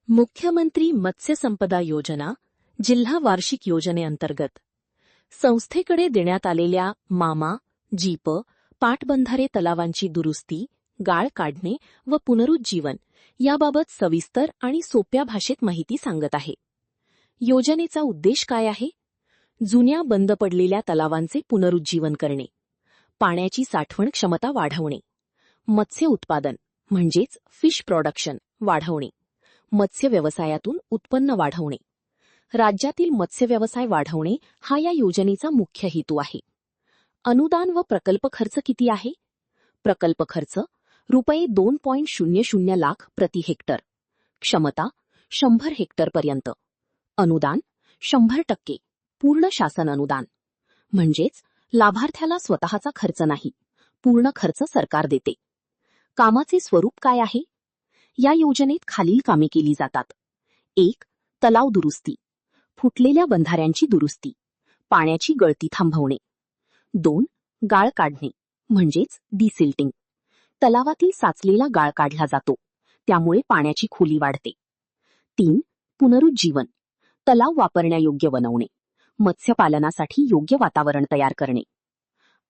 मुख्यमंत्री मत्स्य संपदा योजना जिल्हा वार्षिक योजनेअंतर्गत संस्थेकडे देण्यात आलेल्या मामा, जीप, पाटबंधारे तलावांची दुरुस्ती, गाळ काढणे व पुनरुज्जीवन याबाबत सविस्तर आणि सोप्या भाषेत माहिती सांगत आहे. योजनेचा उद्देश काय आहे? जुन्या बंद पडलेल्या तलावांचे पुनरुज्जीवन करणे, पाण्याची साठवण क्षमता वाढवणे, मत्स्य उत्पादन म्हणजेच फिश प्रोडक्शन वाढवणे, मत्स्य व्यवसायातून उत्पन्न वाढवणे. राज्यातील मत्स्य व्यवसाय वाढवणे हा या योजनेचा मुख्य हेतू आहे. अनुदान व प्रकल्प खर्च किती आहे? प्रकल्प खर्च रुपये 2.00 लाख प्रति हेक्टर. क्षमता 100 हेक्टरपर्यंत. अनुदान 100% पूर्ण शासन अनुदान. म्हणजेच लाभार्थ्याला स्वतःचा खर्च नाही, पूर्ण खर्च सरकार देते. कामाचे स्वरूप काय आहे? या योजनेत खालील कामे केली जातात. 1. तलाव दुरुस्ती, फुटलेल्या बंधाऱ्यांची दुरुस्ती, पाण्याची गळती थांबवणे. 2. गाळ काढणे म्हणजेच डिसिल्टिंग. तलावातील साचलेला गाळ काढला जातो, त्यामुळे पाण्याची खोली वाढते. 3. पुनरुज्जीवन, तलाव वापरण्यायोग्य बनवणे, मत्स्यपालनासाठी योग्य वातावरण तयार करणे.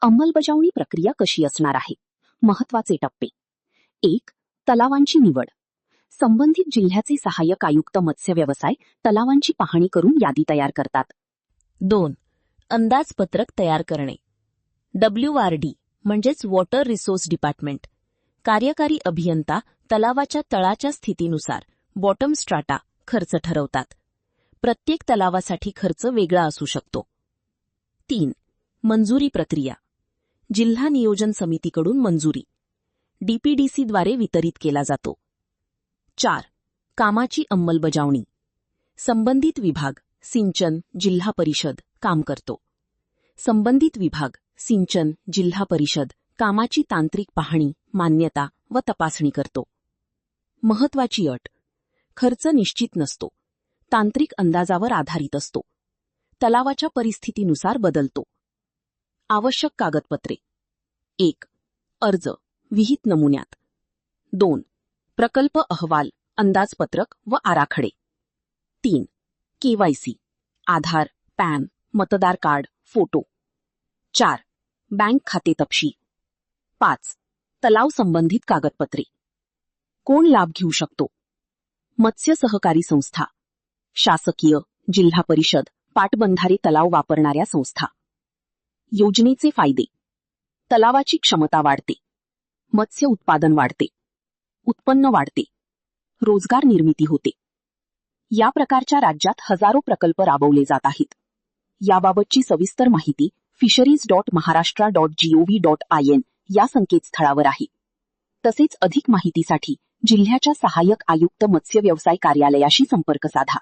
अंमलबजावणी प्रक्रिया कशी असणार आहे? महत्वाचे टप्पे. 1. तलावांची निवड. संबंधित जिल्ह्याचे सहाय्यक आयुक्त मत्स्य व्यवसाय तलावांची पाहणी करून यादी तयार करतात. 2. अंदाजपत्रक तयार करणे. WRD म्हणजेच वॉटर रिसोर्स डिपार्टमेंट. कार्यकारी अभियंता तलावाच्या तळाच्या स्थितीनुसार बॉटम स्ट्राटा खर्च ठरवतात. प्रत्येक तलावासाठी खर्च वेगळा असू शकतो. 3. मंजुरी प्रक्रिया. जिल्हा नियोजन समितीकडून मंजुरी DPDCद्वारे वितरित केला जातो. 4. कामाची अंमलबजावणी. संबंधित विभाग सिंचन जिल्हा परिषद काम करतो. संबंधित विभाग सिंचन जिल्हा परिषद कामाची तांत्रिक पाहणी, मान्यता व तपासणी करतो. महत्वाची अट. खर्च निश्चित नसतो, तांत्रिक अंदाजावर आधारित असतो. तलावाच्या परिस्थितीनुसार बदलतो. आवश्यक कागदपत्रे. 1. अर्ज विहित नमुन्यात. 2. प्रकल्प अहवाल, अंदाजपत्रक व आराखडे. 3. KYC आधार, पॅन, मतदार कार्ड, फोटो. 4. बँक खाते तपशील. 5. तलाव संबंधित कागदपत्रे. कोण लाभ घेऊ शकतो? मत्स्य सहकारी संस्था, शासकीय, जिल्हा परिषद, पाटबंधारे तलाव वापरणाऱ्या संस्था. योजनेचे फायदे. तलावाची क्षमता वाढते, मत्स्य उत्पादन वाढते, उत्पन्न वाढते, रोजगार निर्मिती होते. या प्रकारच्या राज्यात हजारो प्रकल्प राबवले जात आहेत. याबाबतची सविस्तर माहिती fisheries.maharashtra.gov.in या संकेतस्थळावर आहे. तसेच अधिक माहितीसाठी जिल्ह्याच्या सहाय्यक आयुक्त मत्स्य व्यवसाय कार्यालयाशी संपर्क साधा.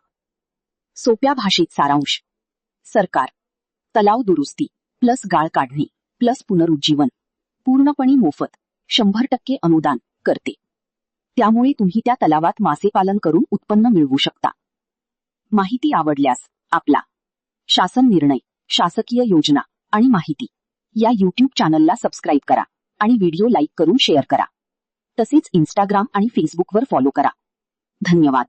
सोप्या भाषेत सारांश. सरकार तलाव दुरुस्ती प्लस गाळ काढणे प्लस पुनरुज्जीवन पूर्णपणे मोफत 100% अनुदान करते. त्यामुळे तुम्ही त्या तलावात मासेपालन करून उत्पन्न मिळवू शकता. माहिती आवडल्यास आपला शासन निर्णय, शासकीय योजना आणि माहिती या YouTube चॅनलला सबस्क्राईब करा आणि व्हिडिओ लाईक करून शेअर करा. तसेच Instagram आणि Facebookवर फॉलो करा. धन्यवाद.